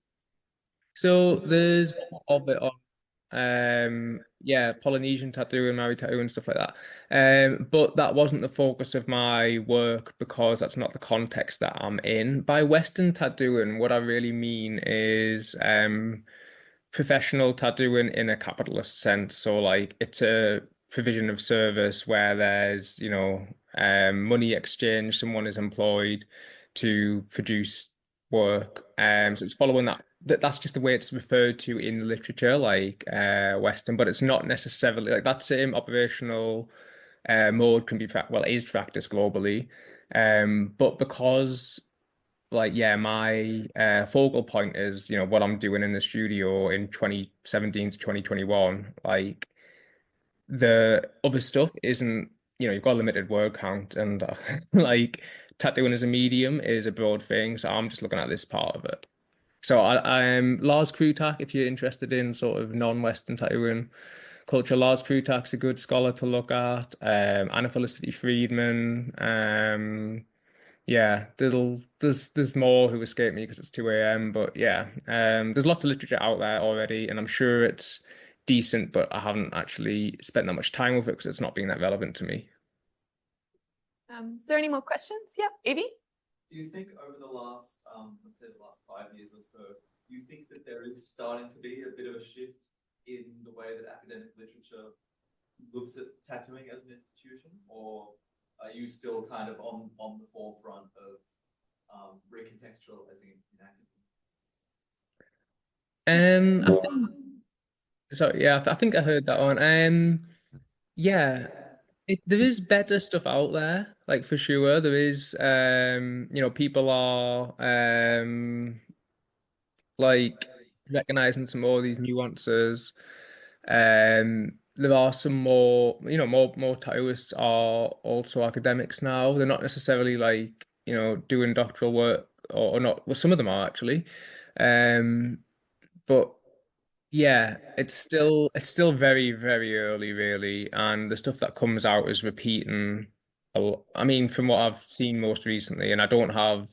So there's more of it on Yeah, Polynesian tattooing, Maori tattooing, stuff like that. But that wasn't the focus of my work because that's not the context that I'm in. By Western tattooing, what I really mean is professional tattooing in a capitalist sense. So like it's a provision of service where there's, money exchange, someone is employed to produce work. So it's following that's just the way it's referred to in the literature, like Western, but it's not necessarily like that same operational mode can be is practiced globally. But because like yeah, my focal point is, what I'm doing in the studio in 2017 to 2021, like the other stuff isn't, you've got a limited word count and like tattooing as a medium is a broad thing. So I'm just looking at this part of it. So I'm Lars Krutak, if you're interested in sort of non-Western tattooing culture. Lars Krutak's a good scholar to look at. Anna Felicity Friedman. Yeah, there's more who escape me because it's 2 a.m. But yeah, there's lots of literature out there already, and I'm sure it's decent, but I haven't actually spent that much time with it because it's not been that relevant to me. Is there any more questions? Yeah, Evie? Do you think over the last, let's say the last 5 years or so, do you think that there is starting to be a bit of a shift in the way that academic literature looks at tattooing as an institution, or are you still kind of on the forefront of recontextualizing academia? So yeah, I think I heard that one. Yeah, there is better stuff out there, like for sure. There is, people are like recognizing some more of these nuances. There are some more, more tattooists are also academics now. They're not necessarily like, doing doctoral work or not. Well, some of them are actually. But yeah, it's still very, very early, really, and the stuff that comes out is repeating a lot. I mean, from what I've seen most recently, and I don't have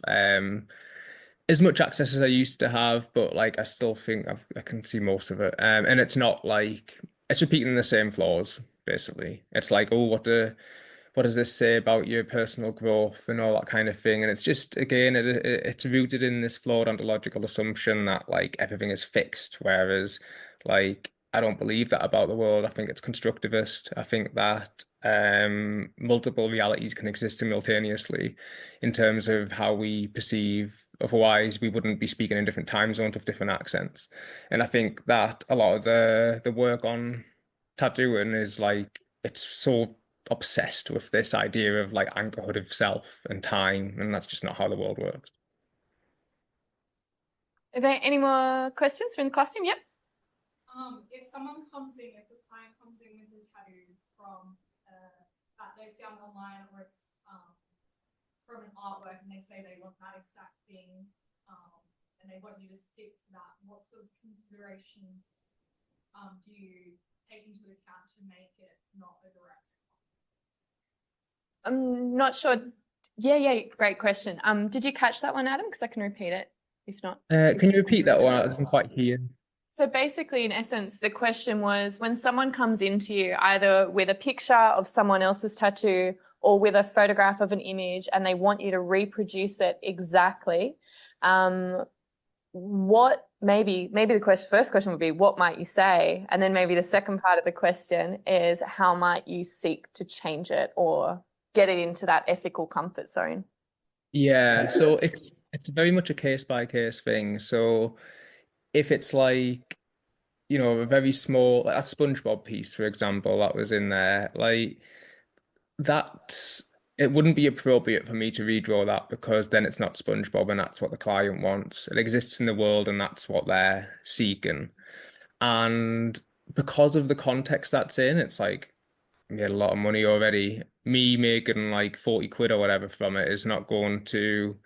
as much access as I used to have, but like I still think I can see most of it. And it's not like it's repeating the same flaws, basically. It's like, oh, what does this say about your personal growth and all that kind of thing? And it's just, again, it's rooted in this flawed ontological assumption that like everything is fixed, whereas like I don't believe that about the world. I think it's constructivist. I think that multiple realities can exist simultaneously in terms of how we perceive. Otherwise, we wouldn't be speaking in different time zones with different accents. And I think that a lot of the work on tattooing is like it's so obsessed with this idea of like anchorhood of self and time, and that's just not how the world works. Are there any more questions from the classroom? Yep. If someone comes in, if a client comes in with a tattoo from that they found online, or it's from an artwork, and they say they want that exact thing, and they want you to stick to that, what sort of considerations do you take into account to make it not a direct? I'm not sure. Yeah, great question. Did you catch that one, Adam? Because I can repeat it if not. Can you repeat that one? I didn't quite hear. So basically, in essence, the question was when someone comes into you either with a picture of someone else's tattoo or with a photograph of an image and they want you to reproduce it exactly, what maybe the first question would be, what might you say? And then maybe the second part of the question is, how might you seek to change it or get it into that ethical comfort zone? Yeah, so it's very much a case by case thing. So if it's like, a very small, like a SpongeBob piece, for example, that was in there, like it wouldn't be appropriate for me to redraw that because then it's not SpongeBob and that's what the client wants. It exists in the world and that's what they're seeking. And because of the context that's in, it's like, we had a lot of money already. Me making like 40 quid or whatever from it is not going to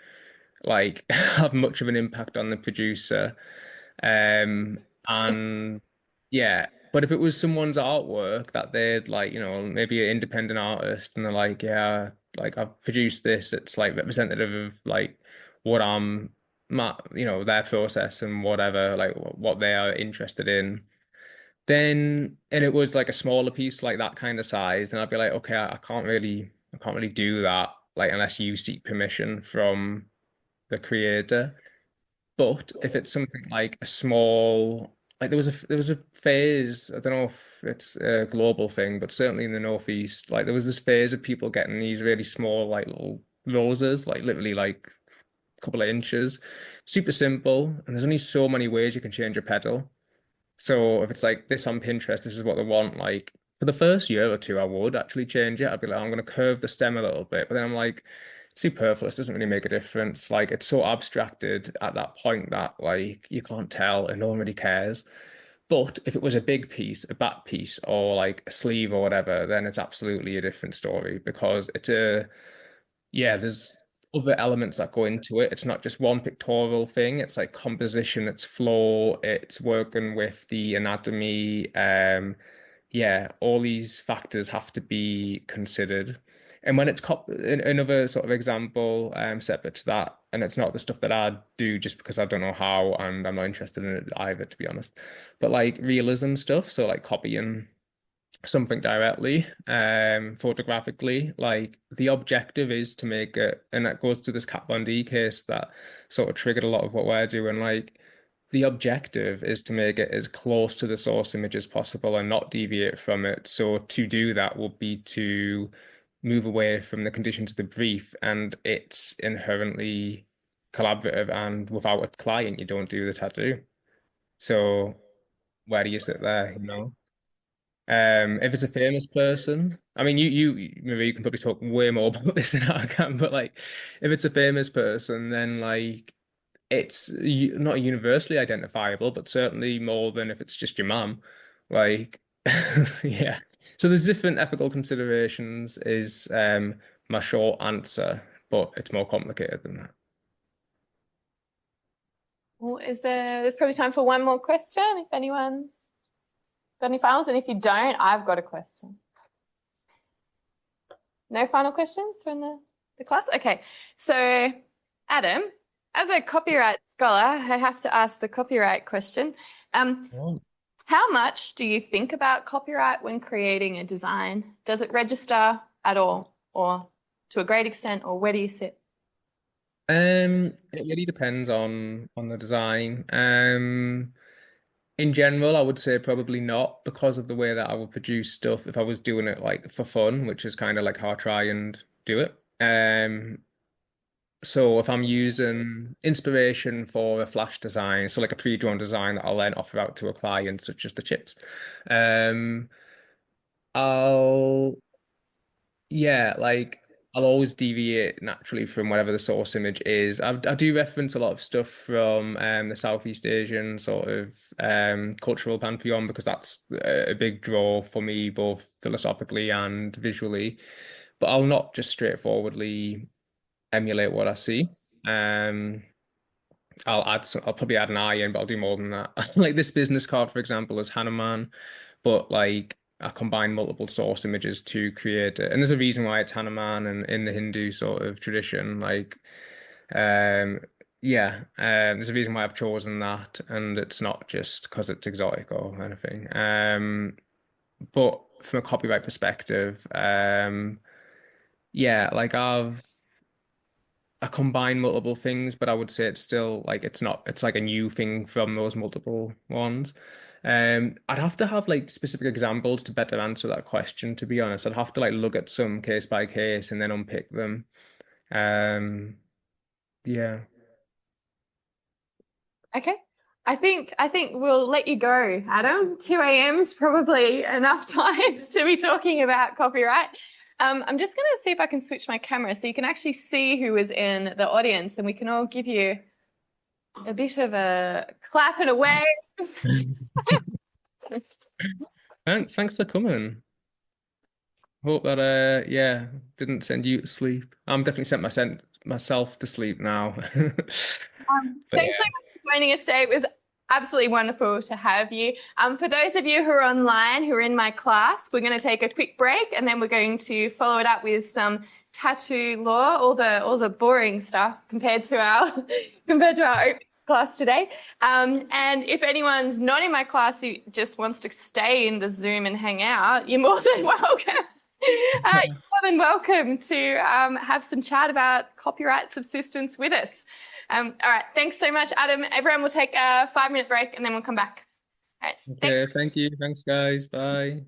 like have much of an impact on the producer. And yeah, but if it was someone's artwork that they'd like, maybe an independent artist and they're like, yeah, like I've produced this, it's like representative of like what their process and whatever, like what they are interested in. then and it was like a smaller piece, like that kind of size, and I'd be like, okay, I can't really do that, like unless you seek permission from the creator. But if it's something like a small, like there was a phase, I don't know if it's a global thing, but certainly in the Northeast, like there was this phase of people getting these really small, like little roses, like literally like a couple of inches, super simple, and there's only so many ways you can change a petal. So if it's like this on Pinterest, this is what they want. Like for the first year or two, I would actually change it. I'd be like, I'm going to curve the stem a little bit, but then I'm like, it's superfluous. Doesn't really make a difference. Like it's so abstracted at that point that like you can't tell and no one really cares. But if it was a big piece, a back piece, or like a sleeve or whatever, then it's absolutely a different story because it's a yeah, there's other elements that go into it. It's not just one pictorial thing. It's like composition, it's flow, it's working with the anatomy. Yeah, all these factors have to be considered. And when it's another sort of example, separate to that, and it's not the stuff that I do just because I don't know how and I'm not interested in it either, to be honest. But like realism stuff, so like copying something directly, photographically. Like the objective is to make it, and that goes to this Kat Von D case that sort of triggered a lot of what we're doing. Like the objective is to make it as close to the source image as possible and not deviate from it. So to do that will be to move away from the conditions of the brief, and it's inherently collaborative. And without a client, you don't do the tattoo. So where do you sit there, you know? If it's a famous person, I mean, maybe you can probably talk way more about this than I can, but like, if it's a famous person, then like, it's not universally identifiable, but certainly more than if it's just your mum. Like, yeah. So there's different ethical considerations, is my short answer, but it's more complicated than that. Well, there's probably time for one more question if anyone's got any finals, and if you don't, I've got a question. No final questions from the class? Okay, so Adam, as a copyright scholar, I have to ask the copyright question. How much do you think about copyright when creating a design? Does it register at all, or to a great extent, or where do you sit? It really depends on the design. In general, I would say probably not because of the way that I would produce stuff if I was doing it like for fun, which is kind of like how I try and do it. So if I'm using inspiration for a flash design, so like a pre-drawn design that I'll then offer out to a client, such as the chips, um, I'll yeah, like I'll always deviate naturally from whatever the source image is. I do reference a lot of stuff from the Southeast Asian sort of cultural pantheon because that's a big draw for me, both philosophically and visually. But I'll not just straightforwardly emulate what I see. I'll probably add an eye in, but I'll do more than that. Like this business card, for example, is Hanuman, but like I combine multiple source images to create it. And there's a reason why it's Hanuman and in the Hindu sort of tradition, like there's a reason why I've chosen that, and it's not just because it's exotic or anything. But from a copyright perspective, yeah, like I combine multiple things, but I would say it's still like it's like a new thing from those multiple ones. I'd have to have like specific examples to better answer that question, to be honest. I'd have to like look at some case by case and then unpick them. Yeah. Okay. I think we'll let you go, Adam. 2 a.m. is probably enough time to be talking about copyright. I'm just going to see if I can switch my camera so you can actually see who is in the audience, and we can all give you a bit of a clap and a wave. Thanks for coming. Hope that didn't send you to sleep. I'm definitely sent myself to sleep now. Thanks so much for joining us today. It was absolutely wonderful to have you. For those of you who are online, who are in my class, we're going to take a quick break, and then we're going to follow it up with some tattoo law, all the boring stuff compared to our open class today. And if anyone's not in my class who just wants to stay in the Zoom and hang out, you're more than welcome. You're more than welcome to have some chat about copyright subsistence with us. All right, thanks so much, Adam. Everyone will take a 5-minute break and then we'll come back. All right, Okay, thank you. Thanks, guys. Bye.